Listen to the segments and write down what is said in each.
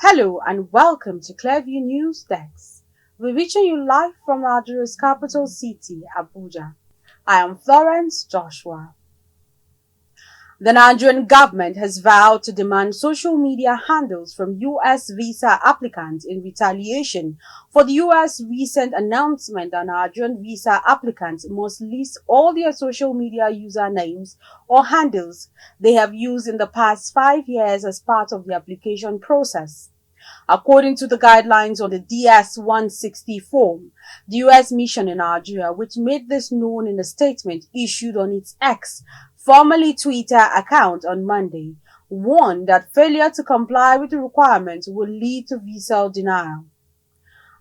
Hello and welcome to Clearview News Desk. We're reaching you live from Nigeria's capital city, Abuja. I am Florence Joshua. The Nigerian government has vowed to demand social media handles from U.S. visa applicants in retaliation for the U.S. recent announcement that Nigerian visa applicants must list all their social media usernames or handles they have used in the past 5 years as part of the application process. According to the guidelines on the DS-160 form, the U.S. mission in Nigeria, which made this known in a statement issued on its X, formerly Twitter account on Monday, warned that failure to comply with the requirements would lead to visa denial.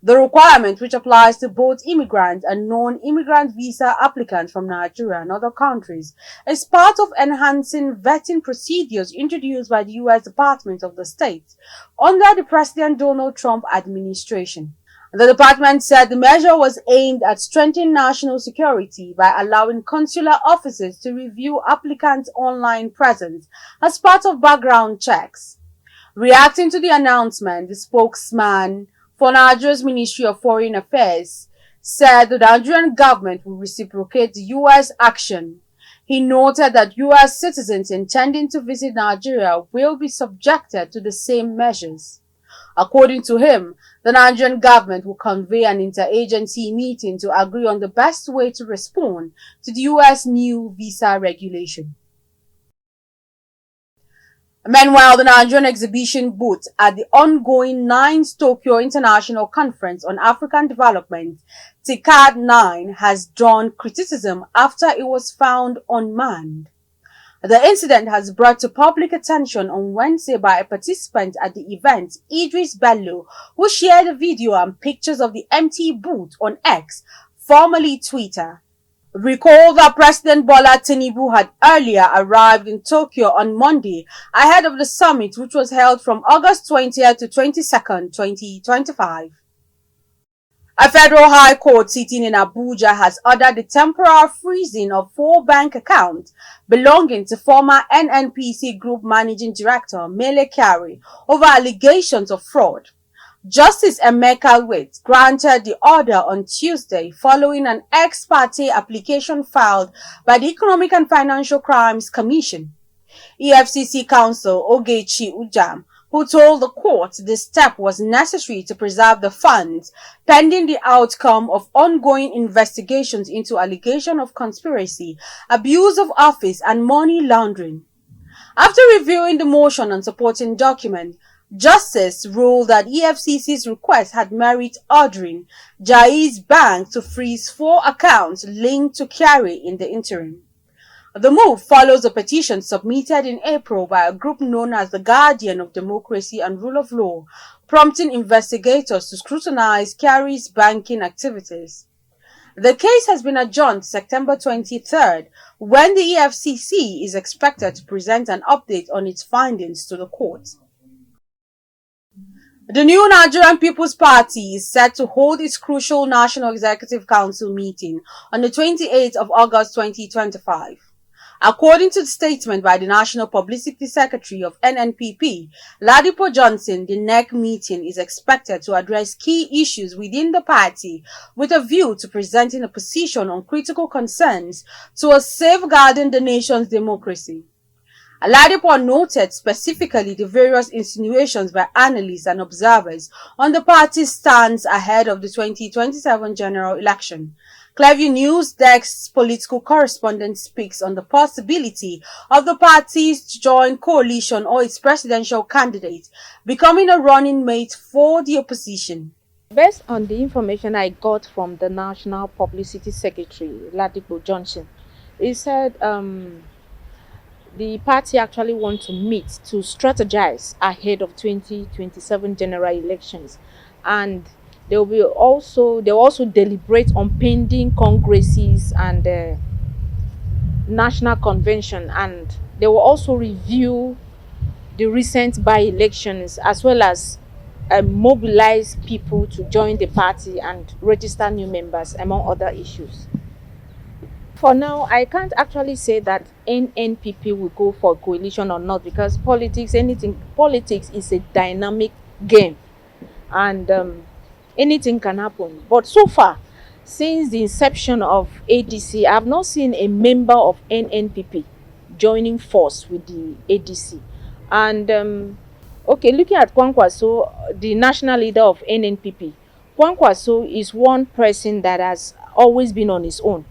The requirement, which applies to both immigrant and non-immigrant visa applicants from Nigeria and other countries, is part of enhancing vetting procedures introduced by the U.S. Department of State under the President Donald Trump administration. The department said the measure was aimed at strengthening national security by allowing consular officers to review applicants' online presence as part of background checks. Reacting to the announcement, the spokesman for Nigeria's Ministry of Foreign Affairs said the Nigerian government will reciprocate the U.S. action. He noted that U.S. citizens intending to visit Nigeria will be subjected to the same measures. According to him, the Nigerian government will convene an interagency meeting to agree on the best way to respond to the U.S. new visa regulation. Meanwhile, the Nigerian exhibition booth at the ongoing 9th Tokyo International Conference on African Development, TICAD 9, has drawn criticism after it was found unmanned. The incident has brought to public attention on Wednesday by a participant at the event, Idris Bello, who shared a video and pictures of the empty booth on X, formerly Twitter. Recall that President Bola Tinubu had earlier arrived in Tokyo on Monday ahead of the summit, which was held from August 20th to 22nd, 2025. A federal high court sitting in Abuja has ordered the temporary freezing of 4 bank accounts belonging to former NNPC Group Managing Director Mele Kyari over allegations of fraud. Justice Emeka Witt granted the order on Tuesday following an ex parte application filed by the Economic and Financial Crimes Commission. EFCC counsel Ogechi Ujam, who told the court this step was necessary to preserve the funds pending the outcome of ongoing investigations into allegations of conspiracy, abuse of office, and money laundering. After reviewing the motion and supporting documents, Justice ruled that EFCC's request had merit ordering Jaiz Bank to freeze 4 accounts linked to Kyari in the interim. The move follows a petition submitted in April by a group known as the Guardian of Democracy and Rule of Law, prompting investigators to scrutinize Kyari's banking activities. The case has been adjourned to September 23rd, when the EFCC is expected to present an update on its findings to the court. The new Nigerian People's Party is set to hold its crucial National Executive Council meeting on the 28th of August 2025. According to the statement by the National Publicity Secretary of NNPP, Ladipo Johnson, the NEC meeting is expected to address key issues within the party with a view to presenting a position on critical concerns towards safeguarding the nation's democracy. Ladipo noted specifically the various insinuations by analysts and observers on the party's stance ahead of the 2027 general election. Clearview News Desk's political correspondent speaks on the possibility of the party's joint coalition or its presidential candidate becoming a running mate for the opposition. Based on the information I got from the National Publicity Secretary, Ladipo Johnson, he said the party actually wants to meet to strategize ahead of 2027 general elections, and they will also deliberate on pending congresses and national convention, and they will also review the recent by-elections as well as mobilize people to join the party and register new members, among other issues. For now, I can't actually say that NNPP will go for coalition or not, because politics is a dynamic game, and anything can happen. But so far, since the inception of ADC, I have not seen a member of NNPP joining force with the ADC. And okay, looking at Kwankwaso, the national leader of NNPP, Kwankwaso is one person that has always been on his own.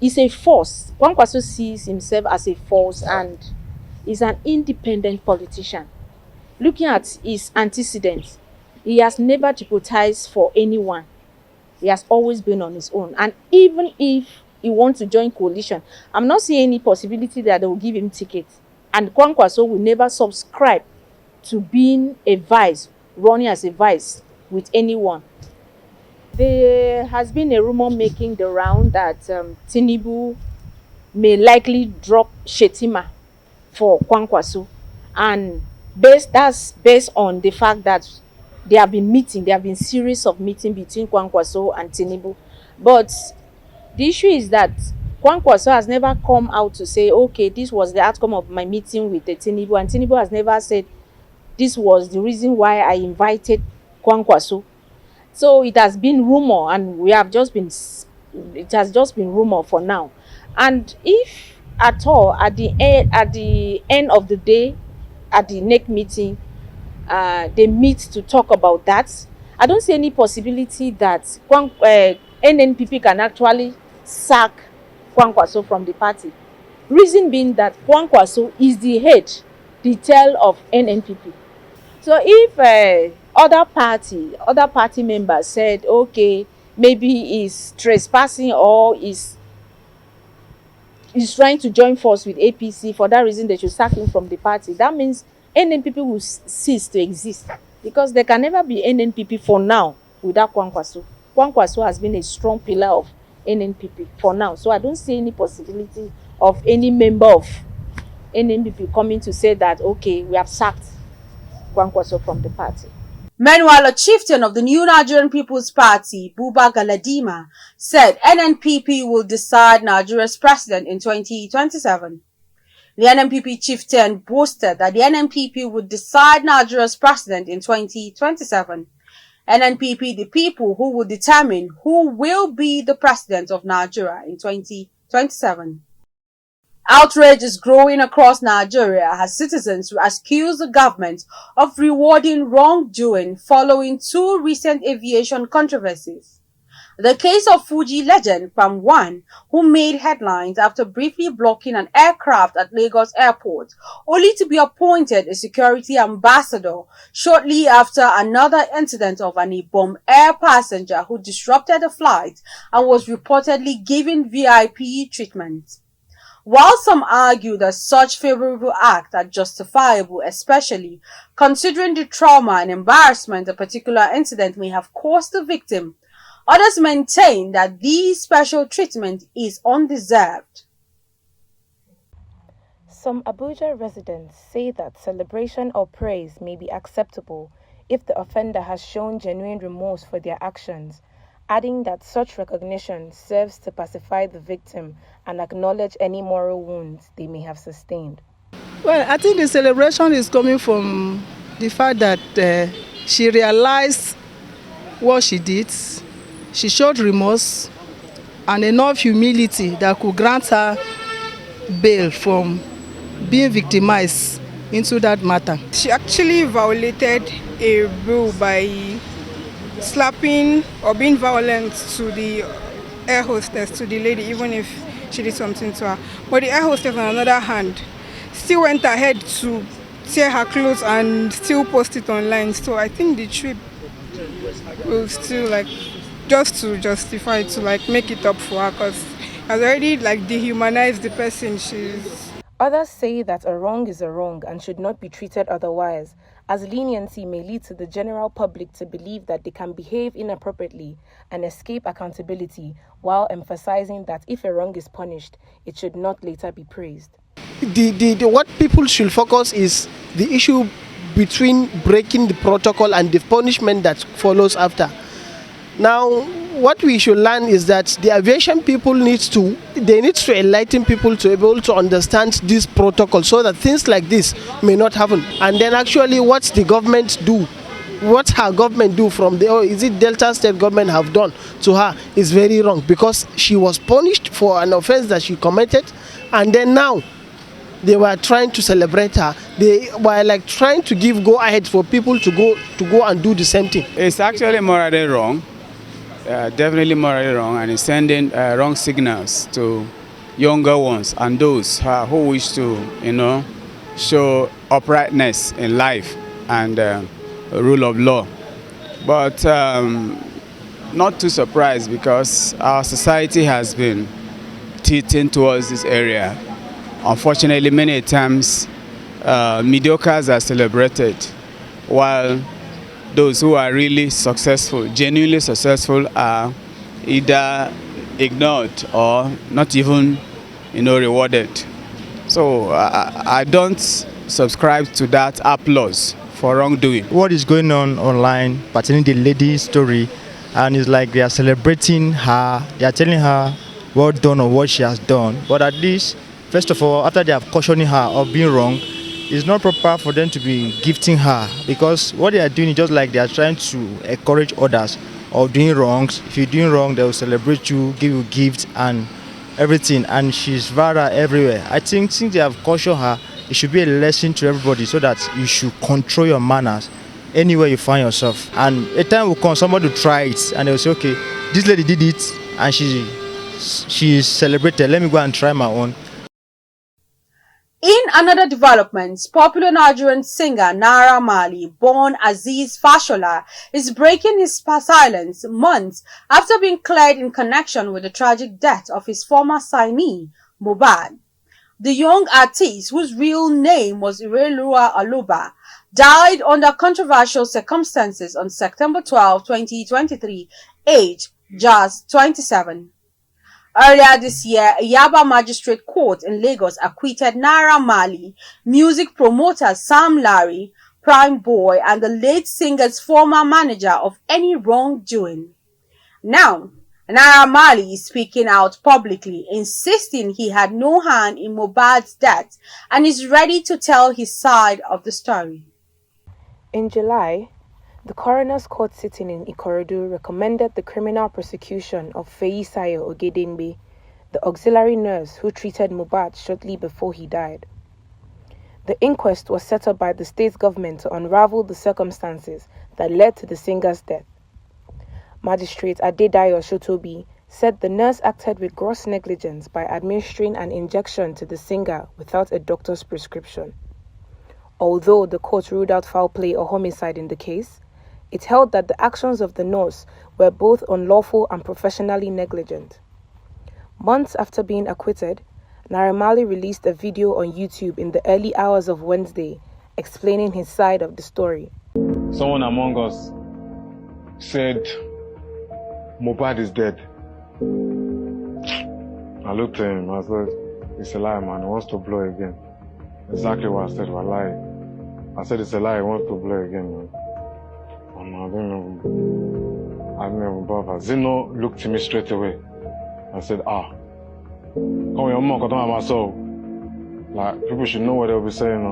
He's a force. Kwankwaso sees himself as a force and is an independent politician. Looking at his antecedents, he has never tributized for anyone. He has always been on his own. And even if he wants to join coalition, I'm not seeing any possibility that they will give him ticket. And Kwankwaso will never subscribe to being a vice, running as a vice with anyone. There has been a rumor making the round that Tinubu may likely drop Shetima for Kwankwaso, and that's based on the fact that there have been series of meetings between Kwankwaso and Tinubu. But the issue is that Kwankwaso has never come out to say, okay, this was the outcome of my meeting with the Tinubu, and Tinubu has never said this was the reason why I invited Kwankwaso. So it has been rumor, and it has just been rumor for now. And if at all, at the end of the day, at the next meeting, they meet to talk about that, I don't see any possibility that NNPP can actually sack Kwankwaso from the party. Reason being that Kwankwaso is the head, the tail of NNPP. So if other party members said, okay, maybe he's trespassing or he's trying to join force with APC, for that reason they should sack him from the party, that means NNPP will cease to exist, because there can never be NNPP for now without Kwankwaso. Kwankwaso has been a strong pillar of NNPP for now, so I don't see any possibility of any member of NNPP coming to say that, okay, we have sacked Kwankwaso from the party. Meanwhile, a chieftain of the new Nigerian People's Party, Buba Galadima, said NNPP will decide Nigeria's president in 2027. The NNPP chieftain boasted that the NNPP would decide Nigeria's president in 2027. NNPP, the people who will determine who will be the president of Nigeria in 2027. Outrage is growing across Nigeria as citizens accuse the government of rewarding wrongdoing following two recent aviation controversies. The case of Fuji legend Pam One, who made headlines after briefly blocking an aircraft at Lagos Airport, only to be appointed a security ambassador shortly after another incident of an Ibom Air passenger who disrupted the flight and was reportedly given VIP treatment. While some argue that such favorable acts are justifiable, especially considering the trauma and embarrassment a particular incident may have caused the victim, others maintain that this special treatment is undeserved. Some Abuja residents say that celebration or praise may be acceptable if the offender has shown genuine remorse for their actions, adding that such recognition serves to pacify the victim and acknowledge any moral wounds they may have sustained. Well, I think the celebration is coming from the fact that she realized what she did. She showed remorse and enough humility that could grant her bail from being victimized into that matter. She actually violated a rule by slapping or being violent to the air hostess, to the lady, even if she did something to her. But the air hostess, on the other hand, still went ahead to tear her clothes and still post it online. So I think the trip will still just to justify it, to make it up for her, because has already dehumanized the person she's. Others say that a wrong is a wrong and should not be treated otherwise, as leniency may lead to the general public to believe that they can behave inappropriately and escape accountability, while emphasizing that if a wrong is punished, it should not later be praised. What people should focus is the issue between breaking the protocol and the punishment that follows after. Now, what we should learn is that the aviation people need to enlighten people to be able to understand this protocol so that things like this may not happen. And then actually what the government do what her government do from the, or is it Delta State government have done to her is very wrong, because she was punished for an offense that she committed, and then now they were trying to celebrate her. They were like trying to give go ahead for people to go and do the same thing. It's actually morally wrong, definitely morally wrong, and it's sending wrong signals to younger ones and those who wish to, show uprightness in life and rule of law. But not too surprised, because our society has been tilting towards this area. Unfortunately, many times mediocres are celebrated, while those who are really successful, genuinely successful, are either ignored or not even rewarded. So I don't subscribe to that applause for wrongdoing. What is going on online pertaining the lady's story, and it's like they are celebrating her, they are telling her well done on what she has done, but at least, first of all, after they have cautioning her of being wrong, it's not proper for them to be gifting her, because what they are doing is just like they are trying to encourage others of doing wrongs. If you're doing wrong, they will celebrate you, give you gifts and everything, and she's viral everywhere. I think since they have cautioned her, it should be a lesson to everybody, so that you should control your manners anywhere you find yourself. And a time will come, somebody will try it and they'll say, okay, this lady did it and she is celebrated, let me go and try my own. In another development, popular Nigerian singer Naira Marley, born Aziz Fashola, is breaking his silence months after being cleared in connection with the tragic death of his former signee, Mohbad. The young artist, whose real name was Irelua Aloba, died under controversial circumstances on September 12, 2023, aged just 27. Earlier this year, a Yaba Magistrate Court in Lagos acquitted Naira Marley, music promoter Sam Larry, Prime Boy, and the late singer's former manager of any wrongdoing. Now, Naira Marley is speaking out publicly, insisting he had no hand in Mohbad's death and is ready to tell his side of the story. In July, the coroner's court sitting in Ikorodu recommended the criminal prosecution of Feyisayo Ogedengbe, the auxiliary nurse who treated Mohbad shortly before he died. The inquest was set up by the state government to unravel the circumstances that led to the singer's death. Magistrate Adedayo Shotobi said the nurse acted with gross negligence by administering an injection to the singer without a doctor's prescription. Although the court ruled out foul play or homicide in the case, it held that the actions of the nurse were both unlawful and professionally negligent. Months after being acquitted, Naira Marley released a video on YouTube in the early hours of Wednesday, explaining his side of the story. Someone among us said, Mohbad is dead. I looked at him, I said, it's a lie, man, he wants to blow again. Exactly what I said, was a lie. I said, it's a lie, he wants to blow again, man. And I didn't even bother. Zeno looked at me straight away. I said, come on, I'm not myself. Like, people should know what they'll be saying.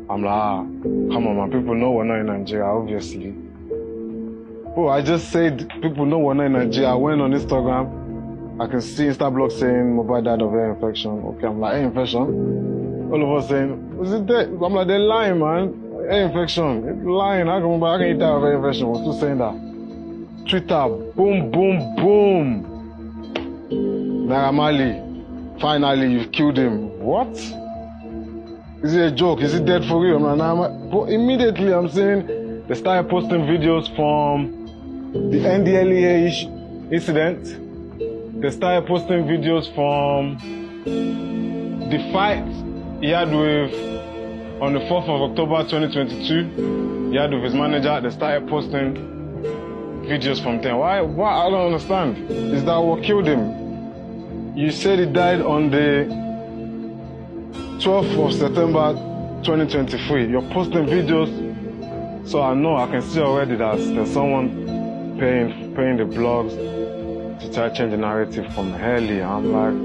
I'm like, come on, man, people know we're not in Nigeria, obviously. Oh, I just said people know we're not in Nigeria. I went on Instagram. I can see Instablog saying Mohbad died of air infection. Okay, I'm like, air infection? All of us saying, was it dead? I'm like, they're lying, man. Air infection. It's lying. How can he die of air infection? We're still saying that. Twitter, boom, boom, boom. Naira Marley, finally, you've killed him. What? Is it a joke? Is it dead for real? But immediately, I'm saying, they started posting videos from the NDLEA incident. They started posting videos from the fight he had with, on the 4th of October 2022, he had with his manager. They started posting videos from them. Why? I don't understand. Is that what killed him? You said he died on the 12th of September 2023. You're posting videos, so I know, I can see already that there's someone paying the blogs to try to change the narrative from Haley. I'm like,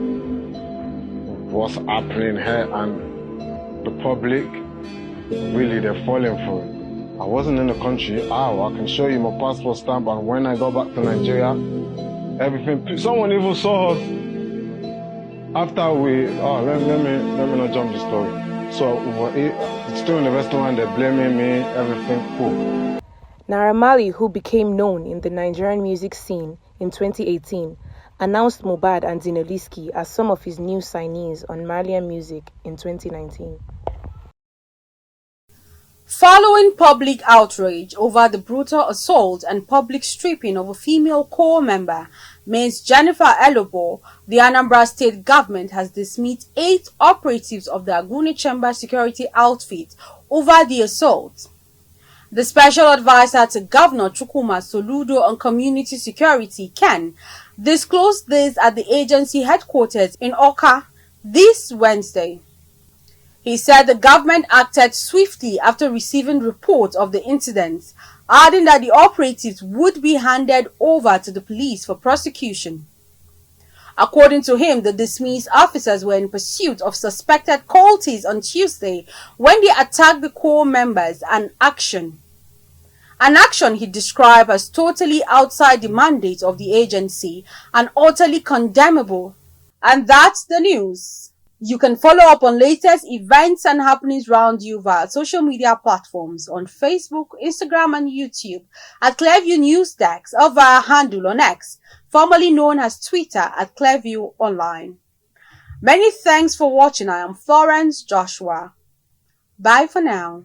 what's happening here? And the public, really, they're falling for it. I wasn't in the country. I can show you my passport stamp, and when I got back to Nigeria, everything. Someone even saw her after we. Let me not jump the story. So it's still in the restaurant. They're blaming me. Everything cool. Naira Marley, who became known in the Nigerian music scene in 2018, announced Mohbad and Zinoliski as some of his new signees on Marley Music in 2019. Following public outrage over the brutal assault and public stripping of a female corps member, Ms. Jennifer Elobo, the Anambra State government has dismissed 8 operatives of the Aguni Chamber security outfit over the assault. The special advisor to Governor Chukwuma Soludo on community security, Ken, disclosed this at the agency headquarters in Awka this Wednesday. He said the government acted swiftly after receiving reports of the incidents, adding that the operatives would be handed over to the police for prosecution. According to him, the dismissed officers were in pursuit of suspected cultists on Tuesday when they attacked the corps members, an action he described as totally outside the mandate of the agency and utterly condemnable. And that's the news. You can follow up on latest events and happenings around you via social media platforms on Facebook, Instagram, and YouTube at Clearview News Desk or via handle on X, formerly known as Twitter at Clearview Online. Many thanks for watching. I am Florence Joshua. Bye for now.